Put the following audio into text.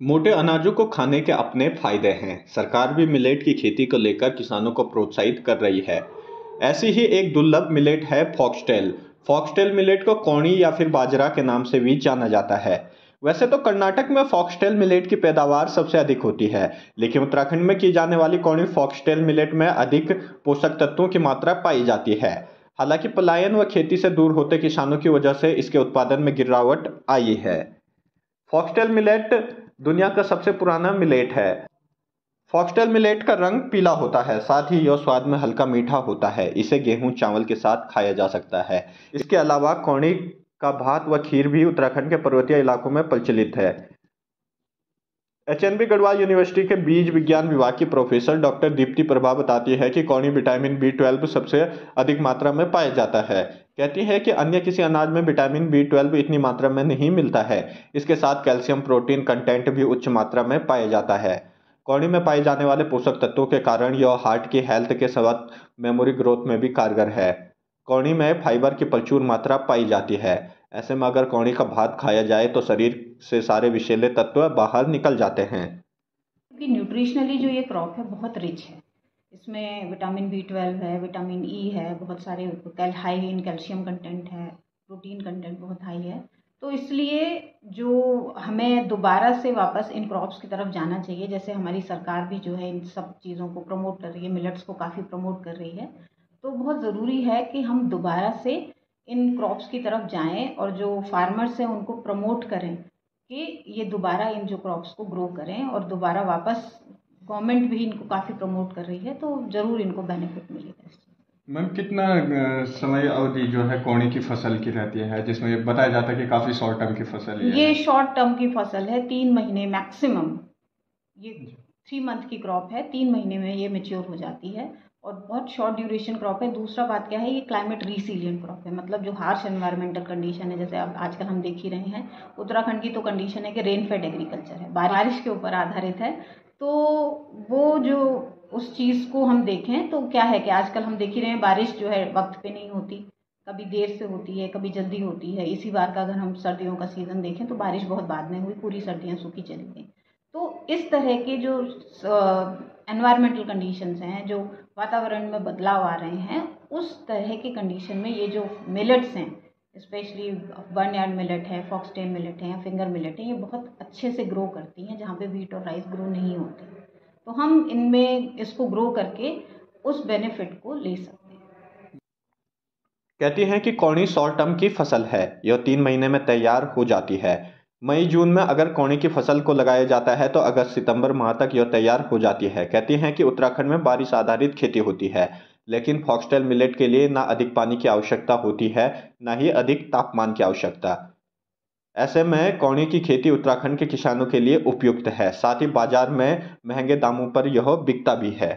मोटे अनाजों को खाने के अपने फायदे हैं। सरकार भी मिलेट की खेती को लेकर किसानों को प्रोत्साहित कर रही है। ऐसी ही एक दुर्लभ मिलेट है फॉक्सटेल। फॉक्सटेल मिलेट को कौड़ी या फिर बाजरा के नाम से भी जाना जाता है। वैसे तो कर्नाटक में फॉक्सटेल मिलेट की पैदावार सबसे अधिक होती है, लेकिन उत्तराखंड में की जाने वाली कौड़ी फॉक्सटेल मिलेट में अधिक पोषक तत्वों की मात्रा पाई जाती है। हालांकि पलायन व खेती से दूर होते किसानों की वजह से इसके उत्पादन में गिरावट आई है। फॉक्सटेल मिलेट दुनिया का सबसे पुराना मिलेट है। फॉक्सटेल मिलेट का रंग पीला होता है, साथ ही यह स्वाद में हल्का मीठा होता है। इसे गेहूं चावल के साथ खाया जा सकता है। इसके अलावा कौड़ी का भात व खीर भी उत्तराखंड के पर्वतीय इलाकों में प्रचलित है। एचएनबी गढ़वाल यूनिवर्सिटी के बीज विज्ञान विभाग की प्रोफेसर डॉक्टर दीप्ति प्रभा बताती है कि कौड़ी विटामिन बी 12 सबसे अधिक मात्रा में पाया जाता है। कहती है कि अन्य किसी अनाज में विटामिन बी 12 इतनी मात्रा में नहीं मिलता है। इसके साथ कैल्शियम प्रोटीन कंटेंट भी उच्च मात्रा में पाया जाता है। कौड़ी में पाए जाने वाले पोषक तत्वों के कारण यह हार्ट की हेल्थ के साथ मेमोरी ग्रोथ में भी कारगर है। कौड़ी में फाइबर की प्रचुर मात्रा पाई जाती है। ऐसे में अगर कौड़ी का भात खाया जाए तो शरीर से सारे विषैले तत्व बाहर निकल जाते हैं। क्योंकि न्यूट्रिशनली जो ये क्रॉप है बहुत रिच है। इसमें विटामिन बी 12 है, विटामिन ई है, बहुत सारे हाई इन कैल्शियम कंटेंट है, प्रोटीन कंटेंट बहुत हाई है। तो इसलिए जो हमें दोबारा से वापस इन क्रॉप्स की तरफ जाना चाहिए, जैसे हमारी सरकार भी जो है इन सब चीज़ों को प्रमोट कर रही है, मिलेट्स को काफ़ी प्रमोट कर रही है। तो बहुत ज़रूरी है कि हम दोबारा से इन क्रॉप्स की तरफ जाएं और जो फार्मर्स हैं उनको प्रमोट करें कि ये दोबारा इन जो क्रॉप्स को ग्रो करें और दोबारा वापस गवर्नमेंट भी इनको काफ़ी प्रमोट कर रही है, तो ज़रूर इनको बेनिफिट मिलेगा इस चीज़ से। मैम कितना समय अवधि जो है कौड़ी की फसल की रहती है, जिसमें ये बताया जाता है कि काफ़ी शॉर्ट टर्म की फसल ये है। शॉर्ट टर्म की फसल है, 3 महीने मैक्सिमम। ये 3 मंथ की क्रॉप है, 3 महीने में ये मेच्योर हो जाती है और बहुत शॉर्ट ड्यूरेशन क्रॉप है। दूसरा बात क्या है, ये क्लाइमेट रिसिलियंट क्रॉप है, मतलब जो हार्श एनवायरमेंटल कंडीशन है, जैसे अब आजकल हम देख ही रहे हैं उत्तराखंड की तो कंडीशन है कि रेन फेड एग्रीकल्चर है, बारिश के ऊपर आधारित है। तो वो जो उस चीज़ को हम देखें तो क्या है कि आजकल हम देख ही रहे हैं बारिश जो है वक्त पे नहीं होती, कभी देर से होती है, कभी जल्दी होती है। इसी बार का अगर हम सर्दियों का सीज़न देखें तो बारिश बहुत बाद में हुई, पूरी सर्दियाँ सूखी चली गई। तो इस तरह के जो एनवायरमेंटल कंडीशंस हैं, जो वातावरण में बदलाव आ रहे हैं, उस तरह की कंडीशन में ये जो मिलेट्स हैं, स्पेशली बर्नयार्ड मिलेट है, फॉक्सटेल मिलेट है या फिंगर मिलेट है, ये बहुत अच्छे से ग्रो करती हैं जहाँ पे व्हीट और राइस ग्रो नहीं होते। तो हम इनमें इसको ग्रो करके उस बेनिफिट को ले सकते हैं। कहती हैं कि कौड़ी शॉर्ट टर्म की फसल है, यह 3 महीने में तैयार हो जाती है। मई जून में अगर कौड़ी की फसल को लगाया जाता है तो अगस्त सितंबर माह तक यह तैयार हो जाती है। कहती हैं कि उत्तराखंड में बारिश आधारित खेती होती है, लेकिन फॉक्सटेल मिलेट के लिए ना अधिक पानी की आवश्यकता होती है, ना ही अधिक तापमान की आवश्यकता। ऐसे में कौड़ी की खेती उत्तराखंड के किसानों के लिए उपयुक्त है, साथ ही बाजार में महंगे दामों पर यह बिकता भी है।